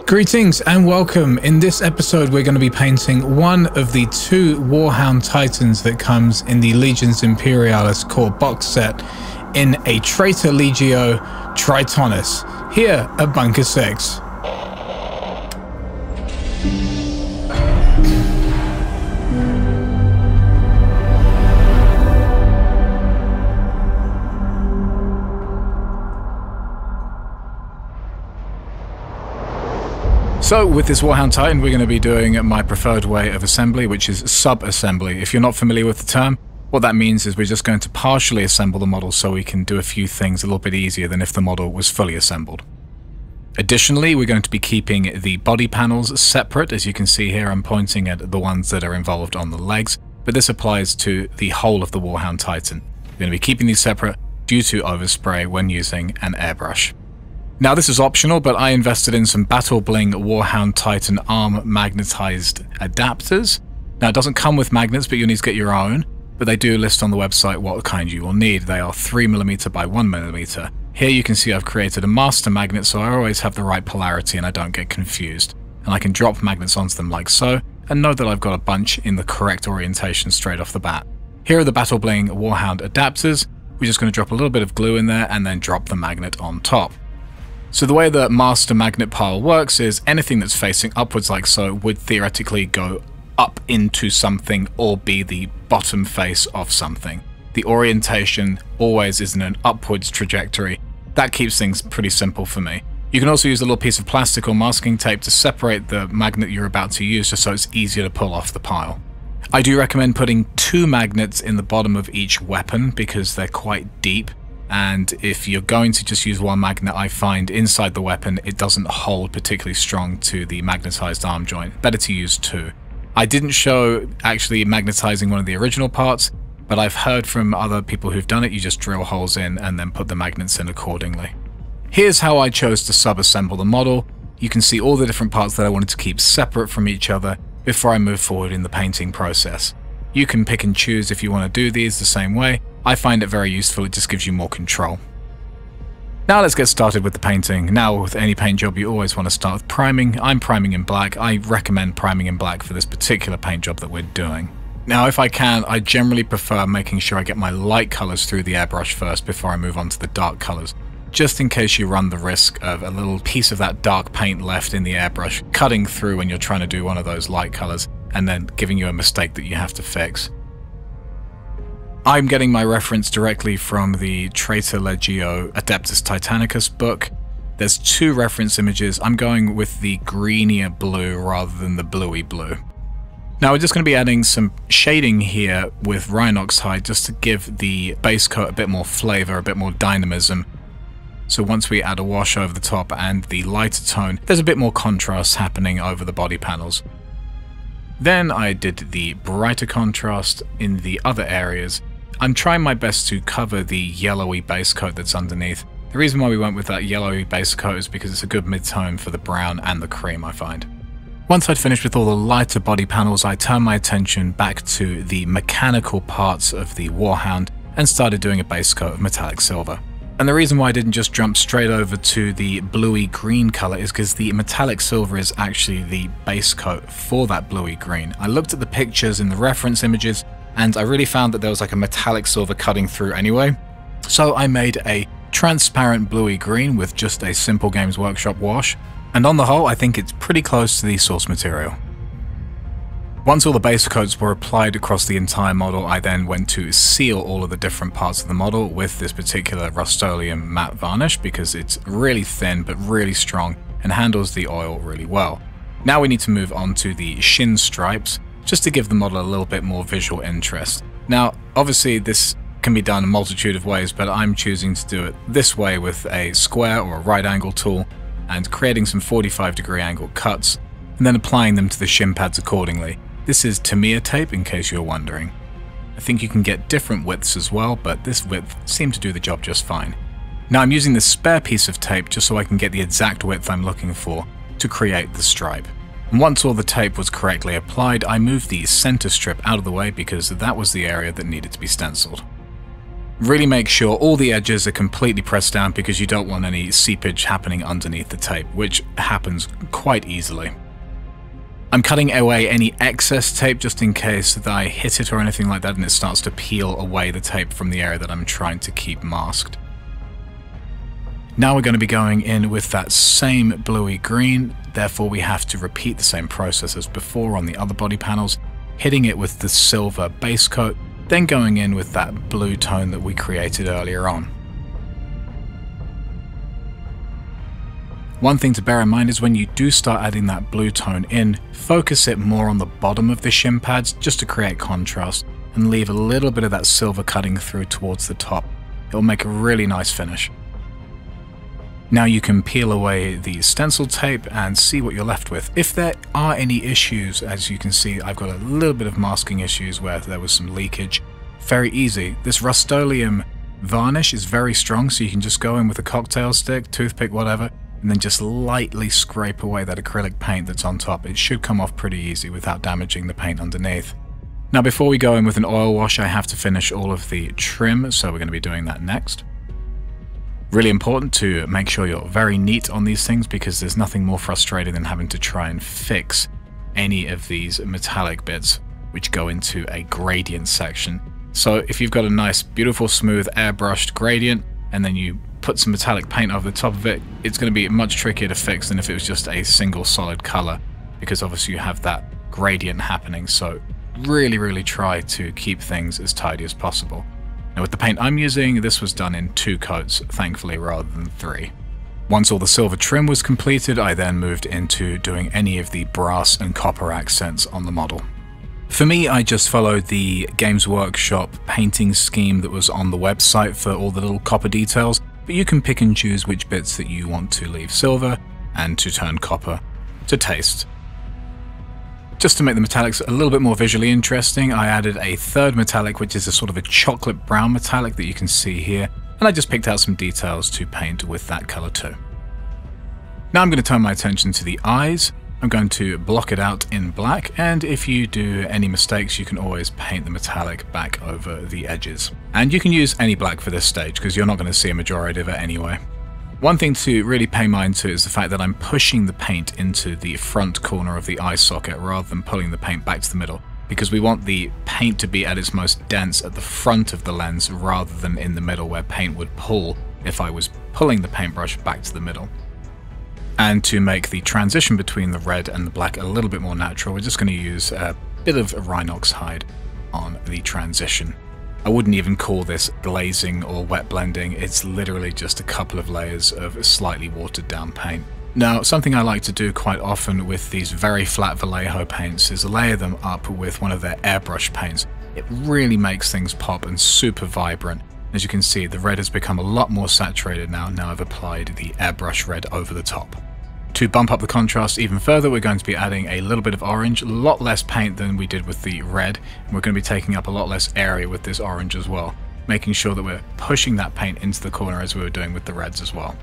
Greetings and welcome. In this episode we're going to be painting one of the two Warhound Titans that comes in the Legion's Imperialis core box set in a Traitor Legio Tritonis here at Bunker 6. So with this Warhound Titan we're going to be doing my preferred way of assembly, which is sub-assembly. If you're not familiar with the term, what that means is we're just going to partially assemble the model so we can do a few things a little bit easier than if the model was fully assembled. Additionally, we're going to be keeping the body panels separate. As you can see here, I'm pointing at the ones that are involved on the legs, but this applies to the whole of the Warhound Titan. We're going to be keeping these separate due to overspray when using an airbrush. Now this is optional, but I invested in some BATTLEBLING Warhound Titan arm magnetized adapters. Now it doesn't come with magnets, but you'll need to get your own, but they do list on the website what kind you will need. They are 3mm by 1mm. Here you can see I've created a master magnet, so I always have the right polarity and I don't get confused. And I can drop magnets onto them like so, and know that I've got a bunch in the correct orientation straight off the bat. Here are the BATTLEBLING Warhound adapters. We're just going to drop a little bit of glue in there and then drop the magnet on top. So the way the master magnet pile works is anything that's facing upwards like so would theoretically go up into something or be the bottom face of something. The orientation always is in an upwards trajectory. That keeps things pretty simple for me. You can also use a little piece of plastic or masking tape to separate the magnet you're about to use just so it's easier to pull off the pile. I do recommend putting 2 magnets in the bottom of each weapon because they're quite deep. And if you're going to just use one magnet, I find inside the weapon it doesn't hold particularly strong to the magnetized arm joint. Better to use 2. I didn't show actually magnetizing one of the original parts, but I've heard from other people who've done it, you just drill holes in and then put the magnets in accordingly. Here's how I chose to sub-assemble the model. You can see all the different parts that I wanted to keep separate from each other before I move forward in the painting process. You can pick and choose if you want to do these the same way. I find it very useful, it just gives you more control. Now let's get started with the painting. Now with any paint job you always want to start with priming. I'm priming in black. I recommend priming in black for this particular paint job that we're doing. Now if I can, I generally prefer making sure I get my light colours through the airbrush first before I move on to the dark colours, just in case you run the risk of a little piece of that dark paint left in the airbrush cutting through when you're trying to do one of those light colours and then giving you a mistake that you have to fix. I'm getting my reference directly from the Traitor Legio Adapters Titanicus book. There's 2 reference images. I'm going with the greenier blue rather than the bluey blue. Now we're just going to be adding some shading here with Rhinox hide just to give the base coat a bit more flavor, a bit more dynamism. So once we add a wash over the top and the lighter tone, there's a bit more contrast happening over the body panels. Then I did the brighter contrast in the other areas. I'm trying my best to cover the yellowy base coat that's underneath. The reason why we went with that yellowy base coat is because it's a good mid-tone for the brown and the cream, I find. Once I'd finished with all the lighter body panels, I turned my attention back to the mechanical parts of the Warhound and started doing a base coat of metallic silver. And the reason why I didn't just jump straight over to the bluey green color is because the metallic silver is actually the base coat for that bluey green. I looked at the pictures in the reference images and I really found that there was like a metallic silver cutting through anyway. So I made a transparent bluey green with just a simple Games Workshop wash. And on the whole, I think it's pretty close to the source material. Once all the base coats were applied across the entire model, I then went to seal all of the different parts of the model with this particular Rust-Oleum matte varnish because it's really thin but really strong and handles the oil really well. Now we need to move on to the shin stripes, just to give the model a little bit more visual interest. Now, obviously this can be done a multitude of ways, but I'm choosing to do it this way with a square or a right angle tool and creating some 45-degree angle cuts and then applying them to the shin pads accordingly. This is Tamiya tape in case you're wondering. I think you can get different widths as well, but this width seemed to do the job just fine. Now I'm using this spare piece of tape just so I can get the exact width I'm looking for to create the stripe. And once all the tape was correctly applied, I moved the center strip out of the way because that was the area that needed to be stenciled. Really make sure all the edges are completely pressed down because you don't want any seepage happening underneath the tape, which happens quite easily. I'm cutting away any excess tape just in case that I hit it or anything like that and it starts to peel away the tape from the area that I'm trying to keep masked. Now we're going to be going in with that same bluey green, therefore we have to repeat the same process as before on the other body panels, hitting it with the silver base coat, then going in with that blue tone that we created earlier on. One thing to bear in mind is when you do start adding that blue tone in, focus it more on the bottom of the shin pads just to create contrast and leave a little bit of that silver cutting through towards the top. It'll make a really nice finish. Now you can peel away the stencil tape and see what you're left with. If there are any issues, as you can see, I've got a little bit of masking issues where there was some leakage. Very easy. This Rust-Oleum varnish is very strong, so you can just go in with a cocktail stick, toothpick, whatever, and then just lightly scrape away that acrylic paint that's on top. It should come off pretty easy without damaging the paint underneath. Now before we go in with an oil wash, I have to finish all of the trim, so we're going to be doing that next. Really important to make sure you're very neat on these things because there's nothing more frustrating than having to try and fix any of these metallic bits which go into a gradient section. So if you've got a nice, beautiful, smooth, airbrushed gradient and then you put some metallic paint over the top of it, it's going to be much trickier to fix than if it was just a single solid color because obviously you have that gradient happening. So really try to keep things as tidy as possible. Now with the paint I'm using, this was done in 2 coats, thankfully, rather than 3. Once all the silver trim was completed, I then moved into doing any of the brass and copper accents on the model. For me, I just followed the Games Workshop painting scheme that was on the website for all the little copper details, but you can pick and choose which bits that you want to leave silver and to turn copper to taste. Just to make the metallics a little bit more visually interesting, I added a third metallic, which is a sort of a chocolate brown metallic that you can see here, and I just picked out some details to paint with that color too. Now I'm going to turn my attention to the eyes. I'm going to block it out in black, and if you do any mistakes, you can always paint the metallic back over the edges. And you can use any black for this stage, because you're not going to see a majority of it anyway. One thing to really pay mind to is the fact that I'm pushing the paint into the front corner of the eye socket rather than pulling the paint back to the middle, because we want the paint to be at its most dense at the front of the lens rather than in the middle where paint would pull if I was pulling the paintbrush back to the middle. And to make the transition between the red and the black a little bit more natural, we're just going to use a bit of Rhinox hide on the transition. I wouldn't even call this glazing or wet blending, it's literally just a couple of layers of slightly watered down paint. Now, something I like to do quite often with these very flat Vallejo paints is layer them up with one of their airbrush paints. It really makes things pop and super vibrant. As you can see, the red has become a lot more saturated now I've applied the airbrush red over the top. To bump up the contrast even further, we're going to be adding a little bit of orange, a lot less paint than we did with the red, and we're going to be taking up a lot less area with this orange as well, making sure that we're pushing that paint into the corner as we were doing with the reds as well.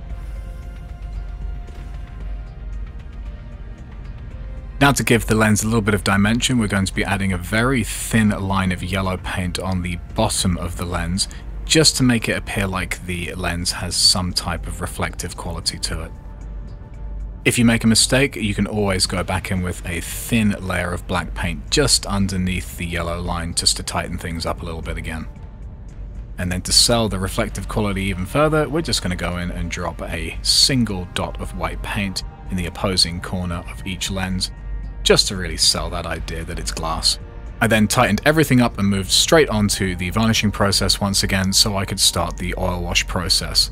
Now to give the lens a little bit of dimension, we're going to be adding a very thin line of yellow paint on the bottom of the lens, just to make it appear like the lens has some type of reflective quality to it. If you make a mistake, you can always go back in with a thin layer of black paint just underneath the yellow line just to tighten things up a little bit again. And then to sell the reflective quality even further, we're just going to go in and drop a single dot of white paint in the opposing corner of each lens, just to really sell that idea that it's glass. I then tightened everything up and moved straight onto the varnishing process once again so I could start the oil wash process.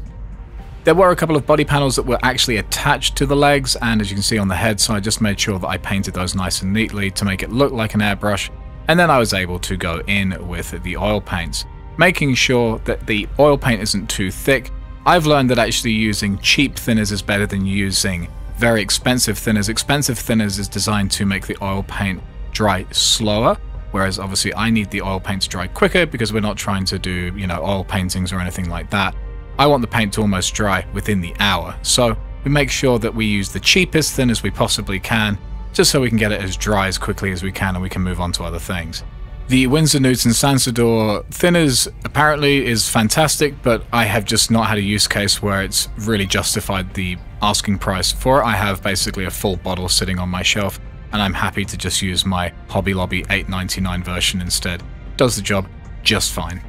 There were a couple of body panels that were actually attached to the legs, and as you can see on the head, so I just made sure that I painted those nice and neatly to make it look like an airbrush, and then I was able to go in with the oil paints, making sure that the oil paint isn't too thick. I've learned that actually using cheap thinners is better than using very expensive thinners. Expensive thinners is designed to make the oil paint dry slower, whereas obviously I need the oil paint to dry quicker because we're not trying to do, oil paintings or anything like that. I want the paint to almost dry within the hour, so we make sure that we use the cheapest thinners we possibly can, just so we can get it as dry as quickly as we can and we can move on to other things. The Winsor Newton Sansador thinners apparently is fantastic, but I have just not had a use case where it's really justified the asking price for it. I have basically a full bottle sitting on my shelf, and I'm happy to just use my Hobby Lobby $8.99 version instead. Does the job just fine.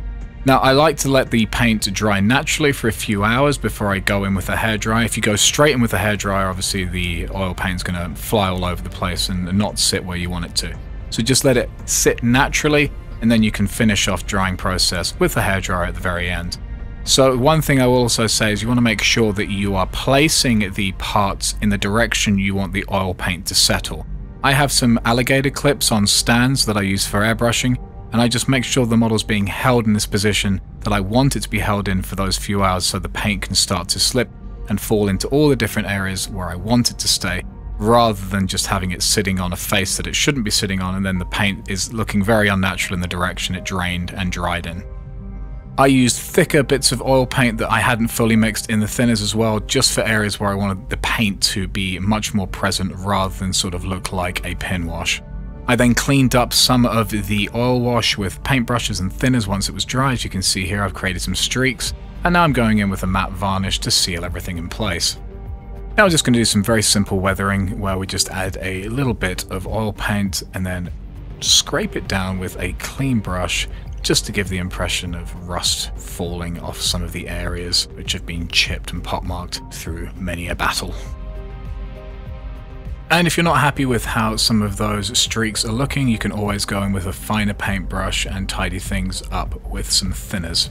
Now, I like to let the paint dry naturally for a few hours before I go in with a hairdryer. If you go straight in with a hairdryer, obviously the oil paint's going to fly all over the place and not sit where you want it to. So just let it sit naturally, and then you can finish off drying process with the hairdryer at the very end. So one thing I will also say is you want to make sure that you are placing the parts in the direction you want the oil paint to settle. I have some alligator clips on stands that I use for airbrushing, and I just make sure the model's being held in this position that I want it to be held in for those few hours so the paint can start to slip and fall into all the different areas where I want it to stay, rather than just having it sitting on a face that it shouldn't be sitting on, and then the paint is looking very unnatural in the direction it drained and dried in. I used thicker bits of oil paint that I hadn't fully mixed in the thinners as well, just for areas where I wanted the paint to be much more present rather than sort of look like a pin wash. I then cleaned up some of the oil wash with paintbrushes and thinners once it was dry. As you can see here, I've created some streaks, and now I'm going in with a matte varnish to seal everything in place. Now we're just going to do some very simple weathering where we just add a little bit of oil paint and then scrape it down with a clean brush just to give the impression of rust falling off some of the areas which have been chipped and pockmarked through many a battle. And if you're not happy with how some of those streaks are looking, you can always go in with a finer paintbrush and tidy things up with some thinners.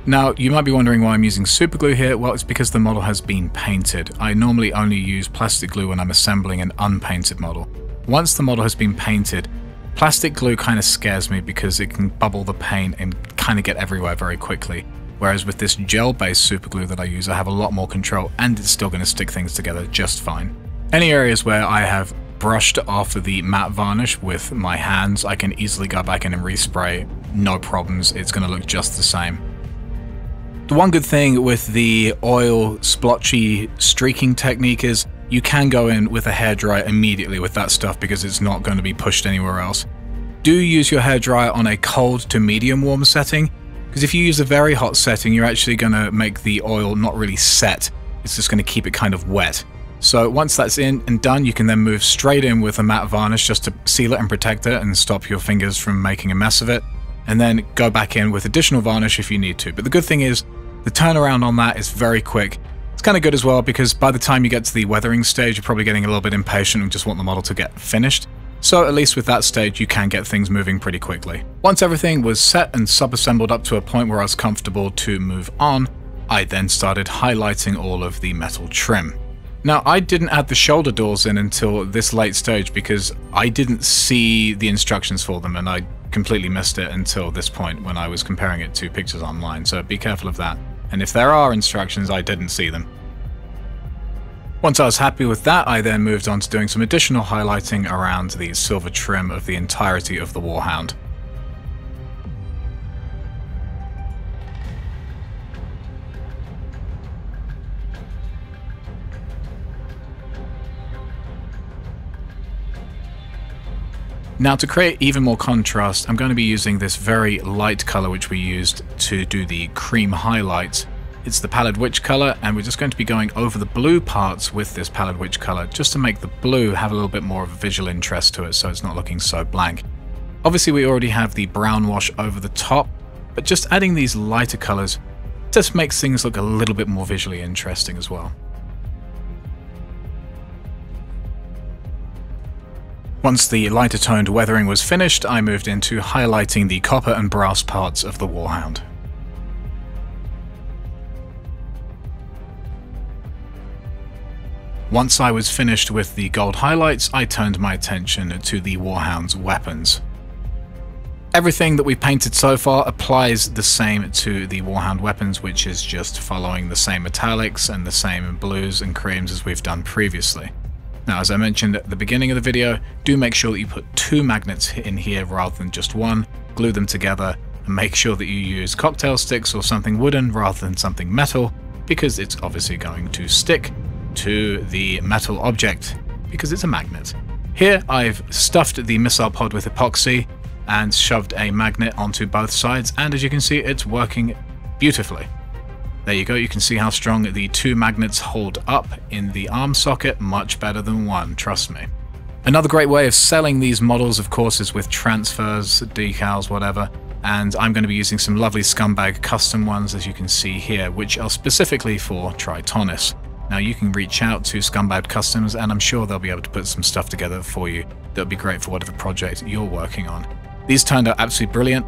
Now, you might be wondering why I'm using super glue here. Well, it's because the model has been painted. I normally only use plastic glue when I'm assembling an unpainted model. Once the model has been painted, plastic glue kind of scares me because it can bubble the paint and kind of get everywhere very quickly. Whereas with this gel-based super glue that I use, I have a lot more control and it's still going to stick things together just fine. Any areas where I have brushed off the matte varnish with my hands, I can easily go back in and respray, no problems, it's going to look just the same. The one good thing with the oil splotchy streaking technique is you can go in with a hairdryer immediately with that stuff because it's not going to be pushed anywhere else. Do use your hairdryer on a cold to medium warm setting, because if you use a very hot setting, you're actually going to make the oil not really set, it's just going to keep it kind of wet. So once that's in and done, you can then move straight in with a matte varnish just to seal it and protect it and stop your fingers from making a mess of it, and then go back in with additional varnish if you need to. But the good thing is, the turnaround on that is very quick. It's kind of good as well because by the time you get to the weathering stage, you're probably getting a little bit impatient and just want the model to get finished. So at least with that stage, you can get things moving pretty quickly. Once everything was set and sub-assembled up to a point where I was comfortable to move on, I then started highlighting all of the metal trim. Now, I didn't add the shoulder doors in until this late stage because I didn't see the instructions for them and I completely missed it until this point when I was comparing it to pictures online, so be careful of that. And if there are instructions, I didn't see them. Once I was happy with that, I then moved on to doing some additional highlighting around the silver trim of the entirety of the Warhound. Now, to create even more contrast, I'm going to be using this very light color which we used to do the cream highlights. It's the Pallid Witch color, and we're just going to be going over the blue parts with this Pallid Witch color just to make the blue have a little bit more of a visual interest to it so it's not looking so blank. Obviously, we already have the brown wash over the top, but just adding these lighter colors just makes things look a little bit more visually interesting as well. Once the lighter toned weathering was finished, I moved into highlighting the copper and brass parts of the Warhound. Once I was finished with the gold highlights, I turned my attention to the Warhound's weapons. Everything that we've painted so far applies the same to the Warhound weapons, which is just following the same metallics and the same blues and creams as we've done previously. Now, as I mentioned at the beginning of the video, do make sure that you put 2 magnets in here rather than just one, glue them together, and make sure that you use cocktail sticks or something wooden rather than something metal, because it's obviously going to stick to the metal object, because it's a magnet. Here I've stuffed the missile pod with epoxy, and shoved a magnet onto both sides, and as you can see, it's working beautifully. There you go, you can see how strong the 2 magnets hold up in the arm socket, much better than 1, trust me. Another great way of selling these models, of course, is with transfers, decals, whatever, and I'm going to be using some lovely scumbag custom ones, as you can see here, which are specifically for Tritonis. Now you can reach out to Scumbag Customs and I'm sure they'll be able to put some stuff together for you that'll be great for whatever project you're working on. These turned out absolutely brilliant.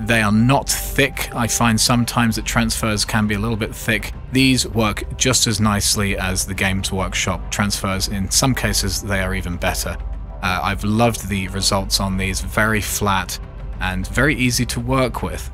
They are not thick. I find sometimes that transfers can be a little bit thick. These work just as nicely as the Games Workshop transfers. In some cases they are even better. I've loved the results on these, very flat and very easy to work with.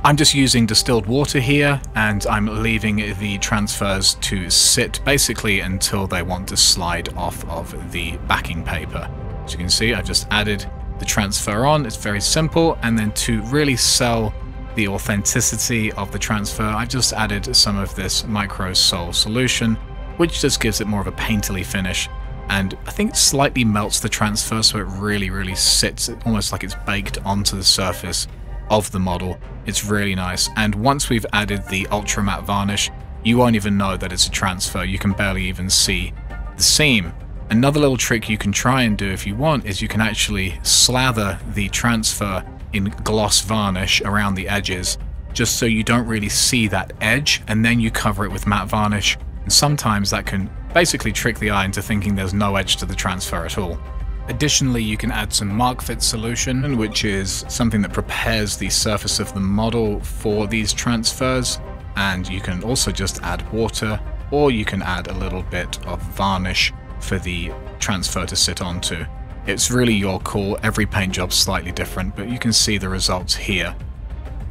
I'm just using distilled water here, and I'm leaving the transfers to sit basically until they want to slide off of the backing paper. As you can see, I've just added the transfer on. It's very simple, and then to really sell the authenticity of the transfer, I've just added some of this micro sol solution, which just gives it more of a painterly finish, and I think slightly melts the transfer so it really sits almost like it's baked onto the surface of the model. It's really nice, and once we've added the ultra matte varnish, you won't even know that it's a transfer. You can barely even see the seam. Another little trick you can try and do if you want is you can actually slather the transfer in gloss varnish around the edges, just so you don't really see that edge, and then you cover it with matte varnish, and sometimes that can basically trick the eye into thinking there's no edge to the transfer at all. Additionally, you can add some mark fit solution, which is something that prepares the surface of the model for these transfers, and you can also just add water, or you can add a little bit of varnish for the transfer to sit onto. It's really your call. Every paint job's slightly different, but you can see the results here.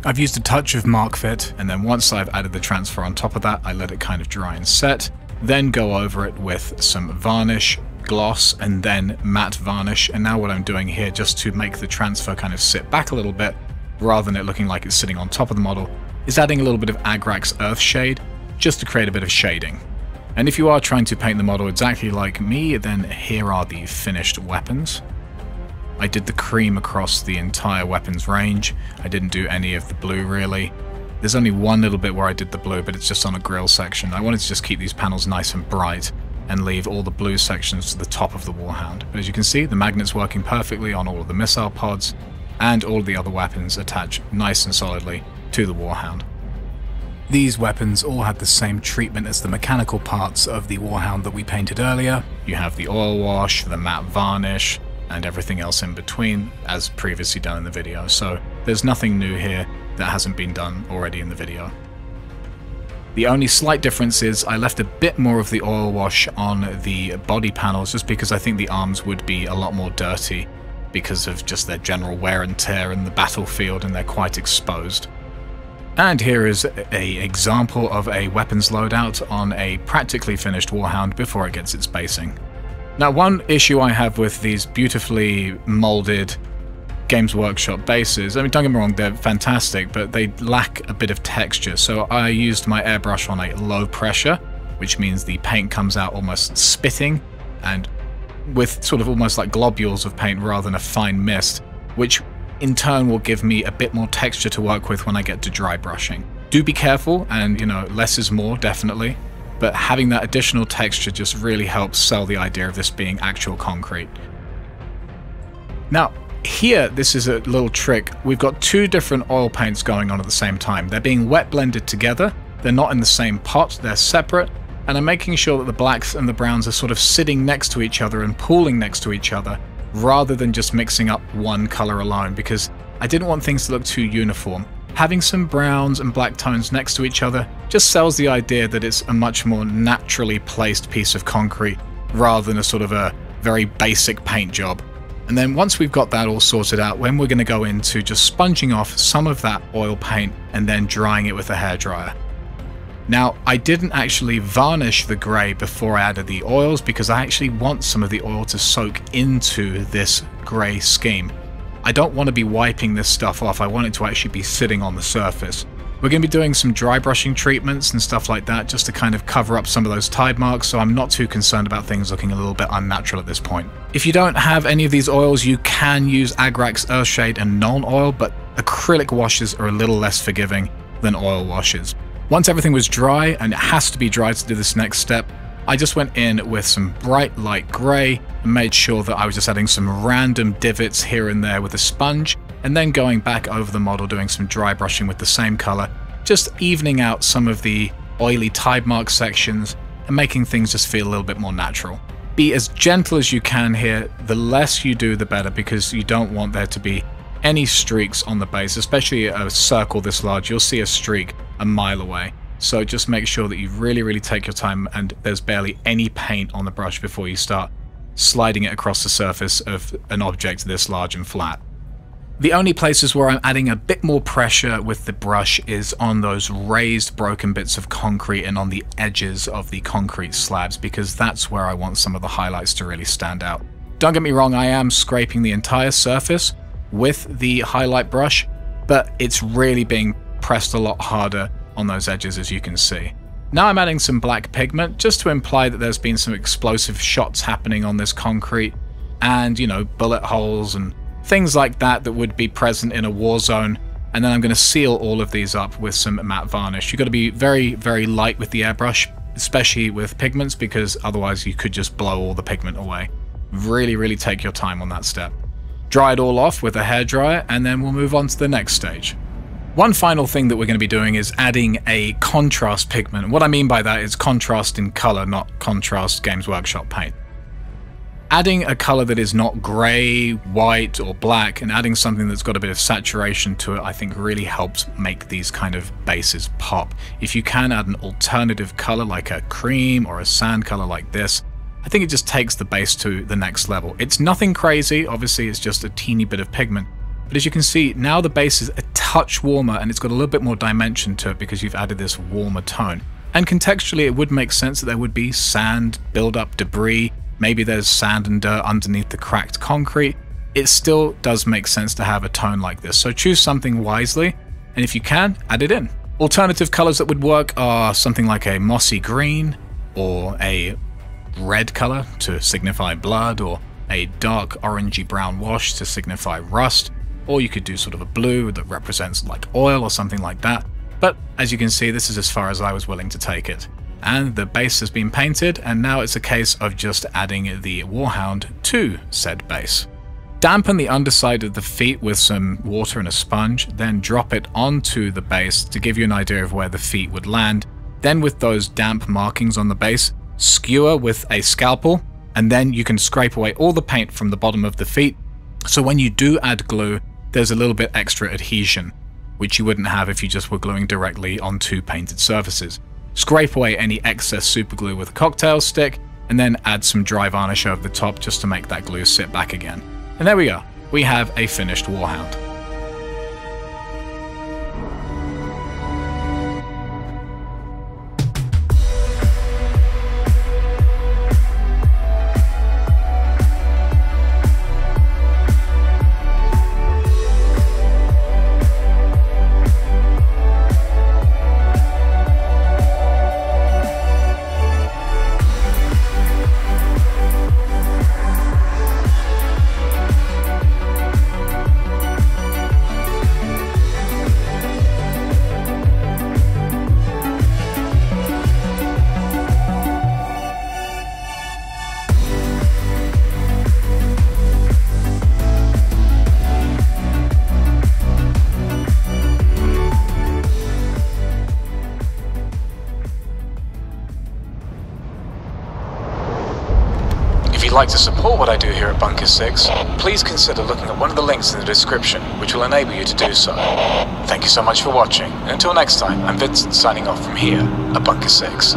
I've used a touch of mark fit, and then once I've added the transfer on top of that, I let it kind of dry and set, then go over it with some varnish, gloss, and then matte varnish. And now what I'm doing here, just to make the transfer kind of sit back a little bit rather than it looking like it's sitting on top of the model, is adding a little bit of Agrax Earth Shade just to create a bit of shading. And if you are trying to paint the model exactly like me, then here are the finished weapons. I did the cream across the entire weapons range. I didn't do any of the blue really. There's only one little bit where I did the blue, but it's just on a grill section. I wanted to just keep these panels nice and bright and leave all the blue sections to the top of the Warhound. But as you can see, the magnet's working perfectly on all of the missile pods, and all of the other weapons attach nice and solidly to the Warhound. These weapons all had the same treatment as the mechanical parts of the Warhound that we painted earlier. You have the oil wash, the matte varnish, and everything else in between, as previously done in the video. So there's nothing new here that hasn't been done already in the video. The only slight difference is I left a bit more of the oil wash on the body panels, just because I think the arms would be a lot more dirty because of just their general wear and tear in the battlefield, and they're quite exposed. And here is an example of a weapons loadout on a practically finished Warhound before it gets its basing. Now, one issue I have with these beautifully molded Games Workshop bases, I mean, don't get me wrong, they're fantastic, but they lack a bit of texture. So I used my airbrush on a low pressure, which means the paint comes out almost spitting and with sort of almost like globules of paint rather than a fine mist, which in turn will give me a bit more texture to work with when I get to dry brushing. Do be careful, and you know, less is more, definitely, but having that additional texture just really helps sell the idea of this being actual concrete. Now, here, this is a little trick. We've got two different oil paints going on at the same time. They're being wet blended together. They're not in the same pot, they're separate, and I'm making sure that the blacks and the browns are sort of sitting next to each other and pooling next to each other, rather than just mixing up one color alone, because I didn't want things to look too uniform. Having some browns and black tones next to each other just sells the idea that it's a much more naturally placed piece of concrete, rather than a sort of a very basic paint job. And then once we've got that all sorted out, when we're going to go into just sponging off some of that oil paint and then drying it with a hairdryer. Now, I didn't actually varnish the grey before I added the oils, because I actually want some of the oil to soak into this grey scheme. I don't want to be wiping this stuff off, I want it to actually be sitting on the surface, We're going to be doing some dry brushing treatments and stuff like that just to kind of cover up some of those tide marks, so I'm not too concerned about things looking a little bit unnatural at this point. If you don't have any of these oils, you can use Agrax Earthshade and Nuln oil, but acrylic washes are a little less forgiving than oil washes. Once everything was dry, and it has to be dry to do this next step, I just went in with some bright light grey and made sure that I was just adding some random divots here and there with a sponge, and then going back over the model doing some dry brushing with the same colour, just evening out some of the oily tide mark sections and making things just feel a little bit more natural. Be as gentle as you can here. The less you do, the better, because you don't want there to be any streaks on the base, especially a circle this large. You'll see a streak a mile away. So just make sure that you really take your time and there's barely any paint on the brush before you start sliding it across the surface of an object this large and flat. The only places where I'm adding a bit more pressure with the brush is on those raised broken bits of concrete and on the edges of the concrete slabs, because that's where I want some of the highlights to really stand out. Don't get me wrong, I am scraping the entire surface with the highlight brush, but it's really being pressed a lot harder on those edges, as you can see. Now I'm adding some black pigment just to imply that there's been some explosive shots happening on this concrete, and, you know, bullet holes and things like that that would be present in a war zone. And then I'm going to seal all of these up with some matte varnish. You've got to be very light with the airbrush, especially with pigments, because otherwise you could just blow all the pigment away. Really take your time on that step. Dry it all off with a hairdryer, and then we'll move on to the next stage. One final thing that we're going to be doing is adding a contrast pigment. What I mean by that is contrast in color, not contrast Games Workshop paint. Adding a color that is not gray, white, or black, and adding something that's got a bit of saturation to it, I think really helps make these kind of bases pop. If you can add an alternative color like a cream or a sand color like this, I think it just takes the base to the next level. It's nothing crazy, obviously it's just a teeny bit of pigment, but as you can see, now the base is a touch warmer and it's got a little bit more dimension to it because you've added this warmer tone. And contextually it would make sense that there would be sand, build-up debris, maybe there's sand and dirt underneath the cracked concrete. It still does make sense to have a tone like this, so choose something wisely, and if you can, add it in. Alternative colors that would work are something like a mossy green, or a red color to signify blood, or a dark orangey brown wash to signify rust, or you could do sort of a blue that represents like oil or something like that. But as you can see, this is as far as I was willing to take it. And the base has been painted, and now it's a case of just adding the Warhound to said base. Dampen the underside of the feet with some water and a sponge, then drop it onto the base to give you an idea of where the feet would land. Then with those damp markings on the base, skewer with a scalpel, and then you can scrape away all the paint from the bottom of the feet. So when you do add glue, there's a little bit extra adhesion, which you wouldn't have if you just were gluing directly onto painted surfaces. Scrape away any excess super glue with a cocktail stick, and then add some dry varnish over the top just to make that glue sit back again. And there we go, we have a finished Warhound. If you'd like to support what I do here at Bunker 6, please consider looking at one of the links in the description, which will enable you to do so. Thank you so much for watching, and until next time, I'm Vincent signing off from here at Bunker 6.